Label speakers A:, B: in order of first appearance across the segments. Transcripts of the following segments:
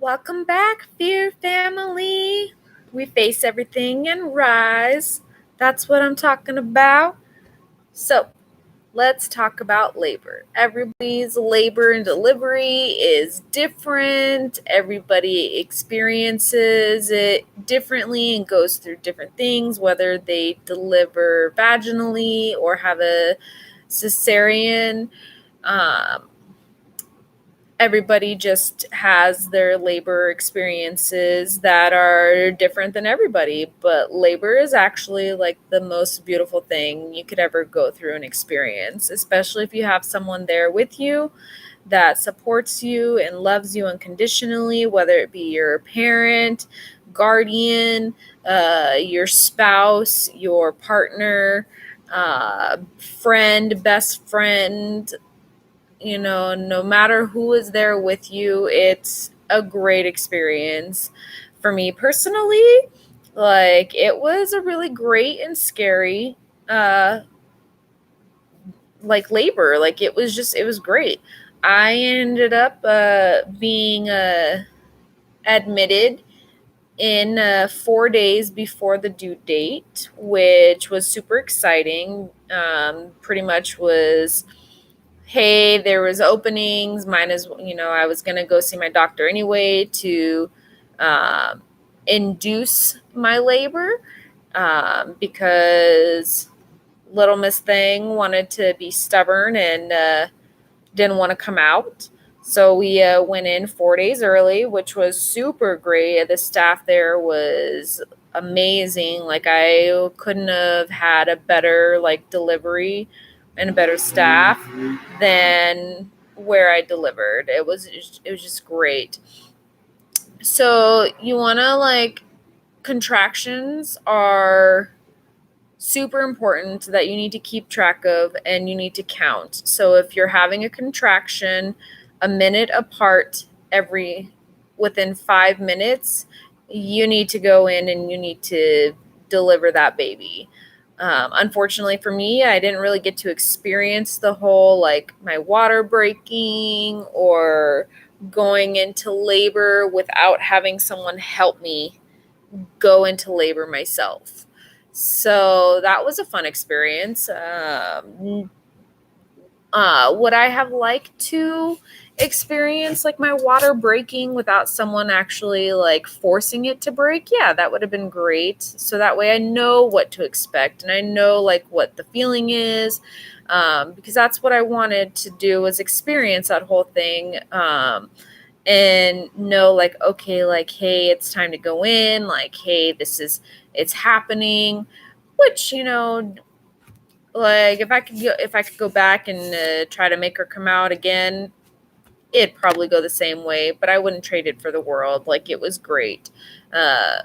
A: Welcome back, Fear Family. We face everything and rise. That's what I'm talking about. So, let's talk about labor. Everybody's labor and delivery is different. Everybody experiences it differently and goes through different things, whether they deliver vaginally or have a cesarean. Um, Everybody just has their labor experiences that are different than everybody, but labor is actually like the most beautiful thing you could ever go through and experience, especially if you have someone there with you that supports you and loves you unconditionally, whether it be your parent, guardian, your spouse, your partner, friend, best friend. No matter who is there with you, it's a great experience. For me personally, like it was a really great and scary uh like labor. Like it was great. I ended up being admitted in 4 days before the due date, which was super exciting. Pretty much was, hey, there was openings. Mine is, I was gonna go see my doctor anyway to um, induce my labor, because little Miss Thing wanted to be stubborn and didn't want to come out. So we went in 4 days early, which was super great. The staff there was amazing. Like I couldn't have had a better like delivery and a better staff than where I delivered. It was just great. So you want to like contractions are super important that you need to keep track of and you need to count. So if you're having a contraction a minute apart every within 5 minutes, you need to go in and you need to deliver that baby. Unfortunately for me, I didn't really get to experience the whole like my water breaking or going into labor without having someone help me go into labor myself. So that was a fun experience. Would I have liked to experience like my water breaking without someone actually like forcing it to break? Yeah, that would have been great. So that way I know what to expect and I know like what the feeling is. Because that's what I wanted to do was experience that whole thing. And know like, okay, like, hey, it's time to go in, like, hey, it's happening, which, like if I could go back and try to make her come out again, it'd probably go the same way, but I wouldn't trade it for the world. Like it was great. uh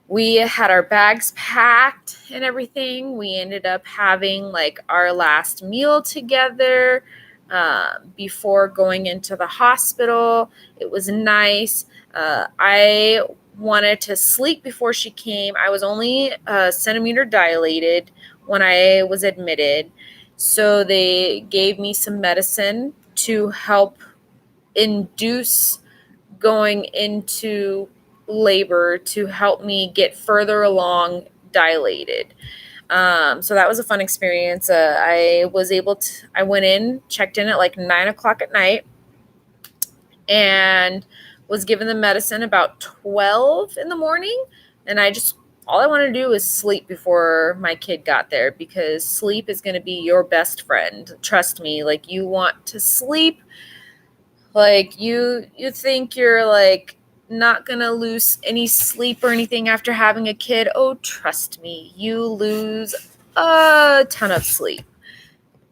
A: we had our bags packed and everything. We ended up having like our last meal together before going into the hospital. It was nice. I wanted to sleep before she came. I was only a centimeter dilated when I was admitted. So they gave me some medicine to help induce going into labor to help me get further along dilated. So that was a fun experience. I went in, checked in at like 9 o'clock at night, and was given the medicine about 12 in the morning. And all I wanted to do was sleep before my kid got there because sleep is going to be your best friend. Trust me, like you want to sleep. Like you think you're like not gonna lose any sleep or anything after having a kid. Oh, trust me, you lose a ton of sleep.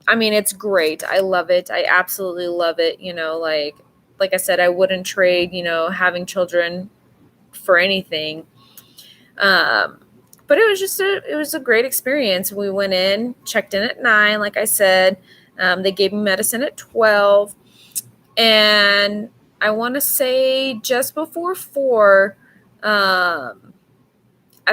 A: I mean, it's great. I love it. I absolutely love it. Like I said, I wouldn't trade, having children for anything. Um, but it was a great experience. We went in, checked in at 9, like I said. They gave me medicine at 12. And I want to say just before 4, I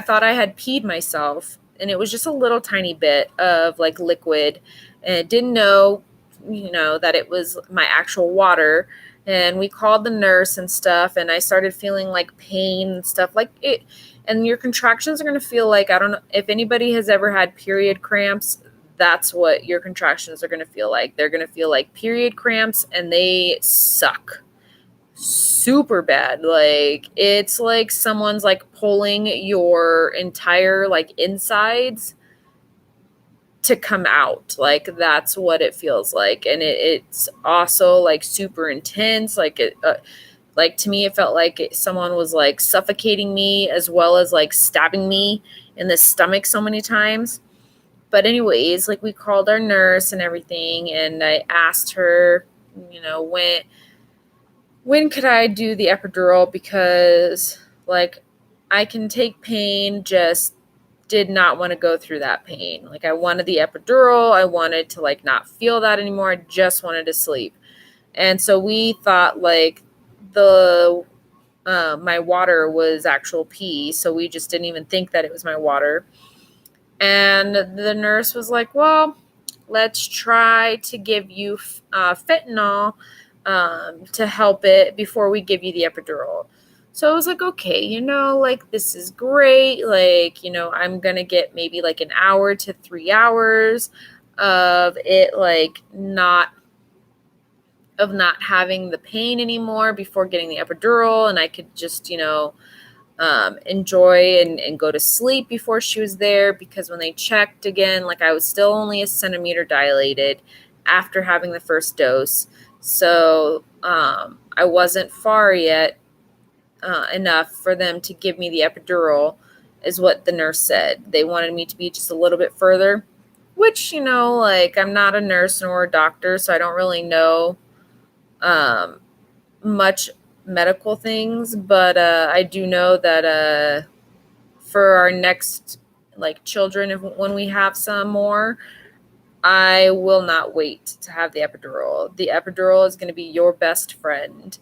A: thought I had peed myself, and it was just a little tiny bit of like liquid, and I didn't know, that it was my actual water. And we called the nurse and stuff, and I started feeling like pain and stuff like it. And your contractions are going to feel like, I don't know if anybody has ever had period cramps. That's what your contractions are going to feel like. They're going to feel like period cramps, and they suck super bad. Like, it's like someone's like pulling your entire like insides to come out. Like, that's what it feels like. And it's also like super intense. Like, like to me, it felt like someone was like suffocating me as well as like stabbing me in the stomach so many times. But anyways, like, we called our nurse and everything, and I asked her, when could I do the epidural, because like I can take pain, just did not want to go through that pain. Like, I wanted the epidural. I wanted to like not feel that anymore. I just wanted to sleep. And so we thought like the my water was actual pee, so we just didn't even think that it was my water. And the nurse was like, well, let's try to give you fentanyl to help it before we give you the epidural. So I was like, okay, like, this is great. Like, I'm going to get maybe like an hour to 3 hours of it, like, not having the pain anymore before getting the epidural. And I could just, enjoy and go to sleep before she was there, because when they checked again, like, I was still only a centimeter dilated after having the first dose. So I wasn't far yet enough for them to give me the epidural, is what the nurse said. They wanted me to be just a little bit further, which, like, I'm not a nurse nor a doctor, so I don't really know much medical things, but I do know that for our next like children, when we have some more, I will not wait to have the epidural. The epidural is going to be your best friend.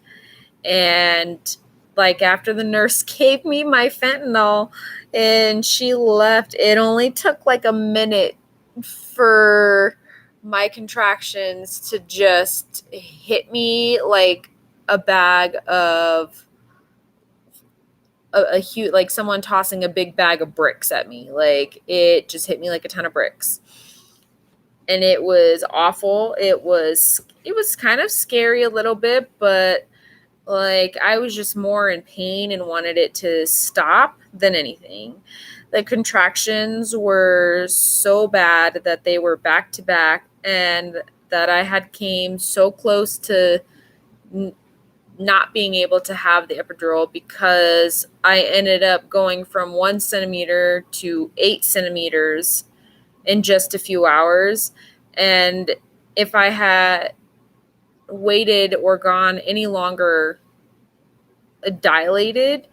A: And like, after the nurse gave me my fentanyl and she left, it only took like a minute for my contractions to just hit me like a bag of a huge, like someone tossing a big bag of bricks at me. Like, it just hit me like a ton of bricks. And it was awful. It was kind of scary a little bit, but like, I was just more in pain and wanted it to stop than anything. The contractions were so bad that they were back to back, and that I had came so close to not being able to have the epidural, because I ended up going from 1 centimeter to 8 centimeters in just a few hours. And if I had waited or gone any longer dilated,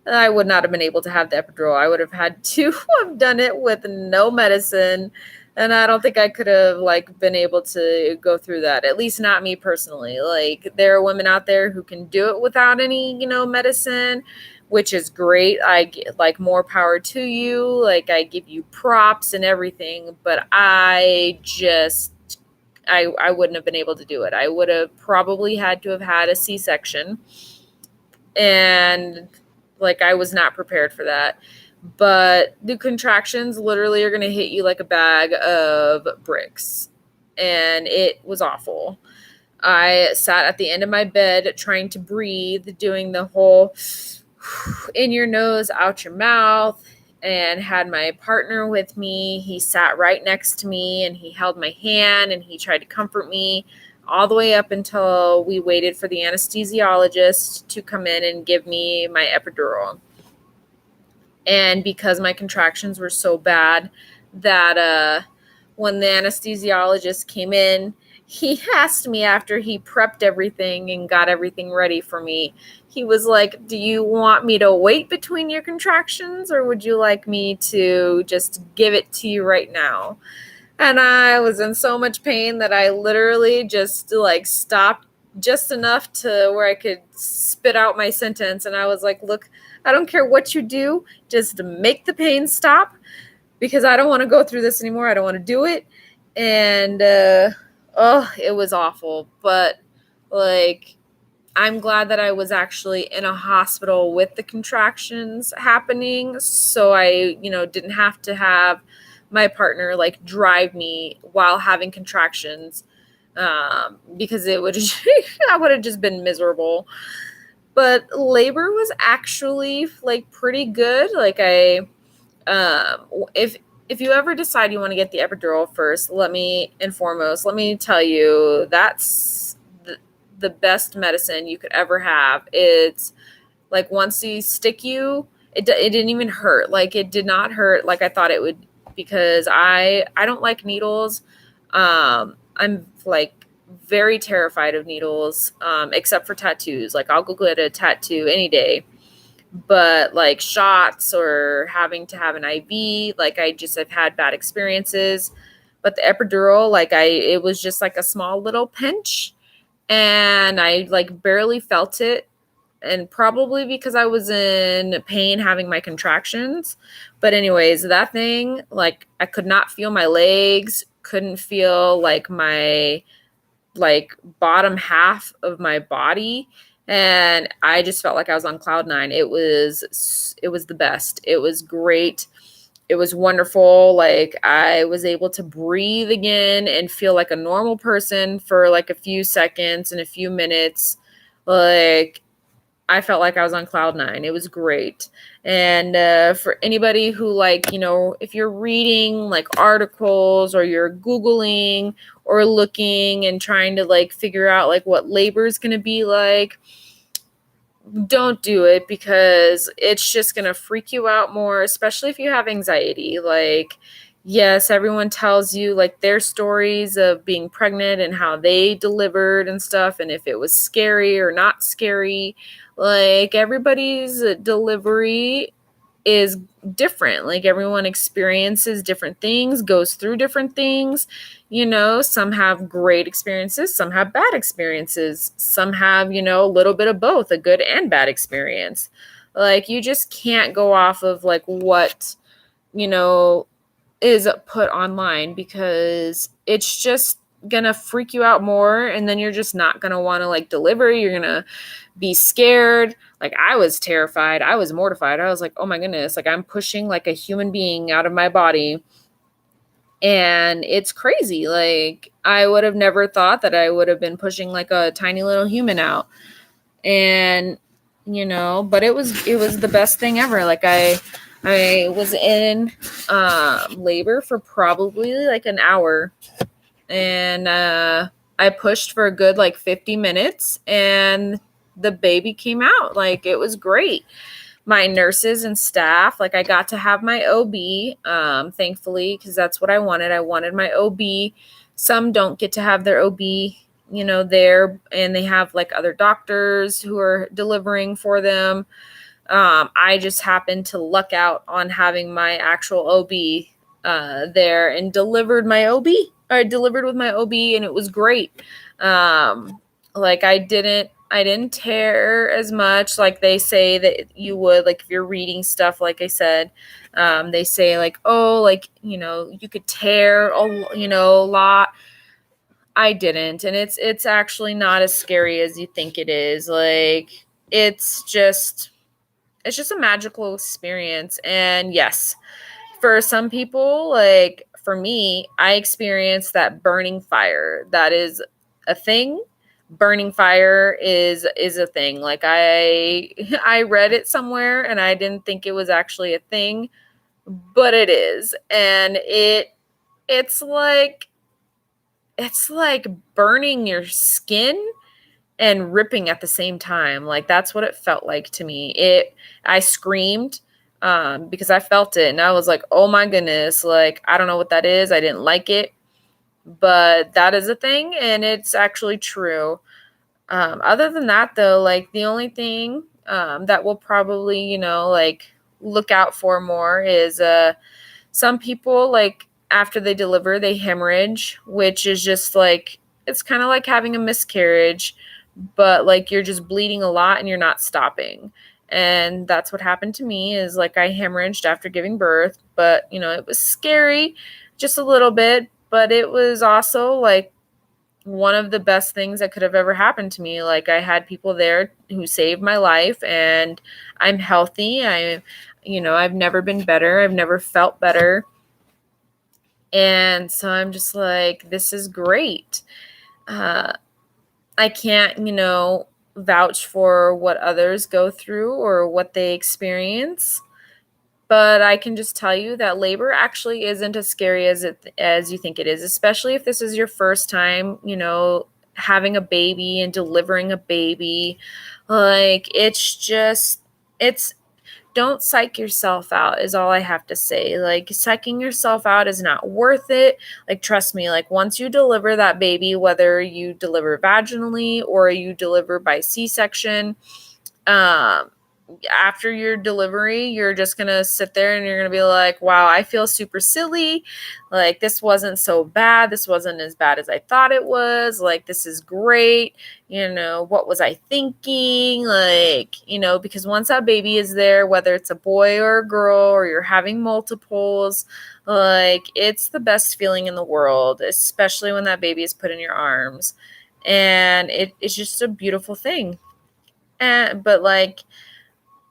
A: I would not have been able to have the epidural. I would have had to have done it with no medicine. And I don't think I could have like been able to go through that. At least not me personally. Like, there are women out there who can do it without any, medicine, which is great. I get like more power to you. Like, I give you props and everything, but I wouldn't have been able to do it. I would have probably had to have had a C-section. And like, I was not prepared for that. But the contractions literally are going to hit you like a bag of bricks. And it was awful. I sat at the end of my bed trying to breathe, doing the whole in your nose, out your mouth, and had my partner with me. He sat right next to me and he held my hand and he tried to comfort me all the way up until we waited for the anesthesiologist to come in and give me my epidural. And because my contractions were so bad that when the anesthesiologist came in, he asked me, after he prepped everything and got everything ready for me, he was like, do you want me to wait between your contractions, or would you like me to just give it to you right now? And I was in so much pain that I literally just like stopped just enough to where I could spit out my sentence. And I was like, look, I don't care what you do, just make the pain stop, because I don't want to go through this anymore. I don't want to do it. And it was awful. But like, I'm glad that I was actually in a hospital with the contractions happening. So I, didn't have to have my partner like drive me while having contractions, because it would, I would have just been miserable. But labor was actually like pretty good. Like if you ever decide you want to get the epidural first, let me tell you that's the best medicine you could ever have. It's like once they stick you, it didn't even hurt. Like it did not hurt like I thought it would, because I don't like needles. I'm like very terrified of needles, except for tattoos. Like I'll go get a tattoo any day, but like shots or having to have an IV, like I've had bad experiences. But the epidural, like it was just like a small little pinch, and I like barely felt it, and probably because I was in pain having my contractions. But anyways, that thing, like I could not feel my legs, couldn't feel like my like bottom half of my body, and I just felt like I was on cloud nine. It was the best. It was great. It was wonderful. Like I was able to breathe again and feel like a normal person for like a few seconds and a few minutes. Like I felt like I was on cloud nine. It was great. And for anybody who, like, if you're reading like articles or you're Googling or looking and trying to like figure out like what labor is going to be like, don't do it, because it's just going to freak you out more, especially if you have anxiety. Like, yes, everyone tells you like their stories of being pregnant and how they delivered and stuff, and if it was scary or not scary. Like everybody's delivery is different. Like everyone experiences different things, goes through different things. Some have great experiences, some have bad experiences, some have, a little bit of both, a good and bad experience. Like you just can't go off of like what, you know, is put online, because it's just gonna freak you out more, and then you're just not gonna want to like deliver. You're gonna be scared. Like I was terrified, I was mortified. I was like, oh my goodness, like I'm pushing like a human being out of my body, and it's crazy. Like I would have never thought that I would have been pushing like a tiny little human out. And but it was the best thing ever. Like I was in labor for probably like an hour, and I pushed for a good like 50 minutes, and the baby came out. Like it was great. My nurses and staff, like I got to have my OB, thankfully, because that's what I wanted. I wanted my OB. Some don't get to have their OB, there, and they have like other doctors who are delivering for them. I just happened to luck out on having my actual OB there, and delivered my OB. I delivered with my OB, and it was great. Like I didn't tear as much like they say that you would, like if you're reading stuff, like I said. They say like, oh, like, you could tear a lot. I didn't, and it's actually not as scary as you think it is. Like it's just a magical experience. And yes, for some people, like for me, I experienced that burning fire. That is a thing. Burning fire is a thing. Like I read it somewhere, and I didn't think it was actually a thing, but it is. And it's like burning your skin and ripping at the same time. Like that's what it felt like to me. I screamed because I felt it, and I was like, oh my goodness, like I don't know what that is. I didn't like it, but that is a thing, and it's actually true. Other than that, though, like the only thing that we'll probably, like look out for more is some people, like after they deliver, they hemorrhage, which is just like, it's kind of like having a miscarriage, but like you're just bleeding a lot and you're not stopping. And that's what happened to me, is like I hemorrhaged after giving birth, but it was scary just a little bit, but it was also like one of the best things that could have ever happened to me. Like, I had people there who saved my life, and I'm healthy. I've never been better. I've never felt better. And so I'm just like, this is great. I can't, vouch for what others go through or what they experience. But I can just tell you that labor actually isn't as scary as you think it is, especially if this is your first time, having a baby and delivering a baby. Like, it's don't psych yourself out is all I have to say. Like, psyching yourself out is not worth it. Like, trust me, like, once you deliver that baby, whether you deliver vaginally or you deliver by C-section, um after your delivery, you're just going to sit there and you're going to be like, wow, I feel super silly. Like, this wasn't so bad. This wasn't as bad as I thought it was. Like, this is great. What was I thinking? Like, because once that baby is there, whether it's a boy or a girl or you're having multiples, like, it's the best feeling in the world, especially when that baby is put in your arms. And it's just a beautiful thing. But like,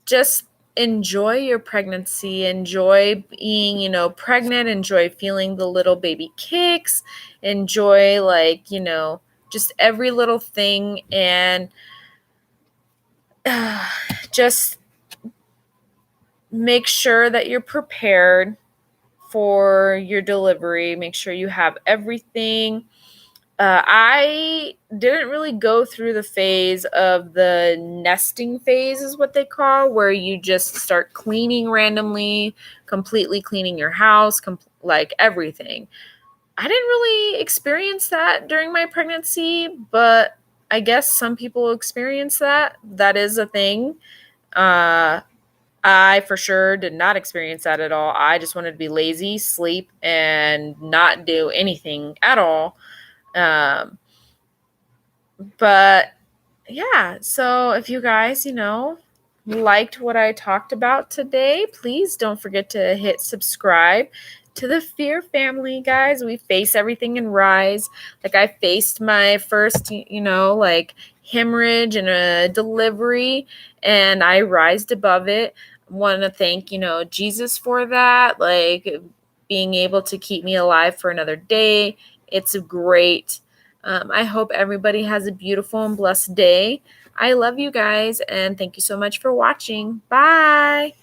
A: just enjoy your pregnancy, enjoy being, pregnant, enjoy feeling the little baby kicks, enjoy, like, just every little thing. And just make sure that you're prepared for your delivery. Make sure you have everything. I didn't really go through the phase of the nesting phase, is what they call, where you just start cleaning randomly, completely cleaning your house, like everything. I didn't really experience that during my pregnancy, but I guess some people experience that. That is a thing. I for sure did not experience that at all. I just wanted to be lazy, sleep, and not do anything at all. But yeah, so if you guys, liked what I talked about today, please don't forget to hit subscribe to the Fear family, guys. We face everything and rise. Like, I faced my first, like, hemorrhage and a delivery, and I rised above it. Want to thank, Jesus for that, like, being able to keep me alive for another day. It's great. I hope everybody has a beautiful and blessed day. I love you guys, and thank you so much for watching. Bye.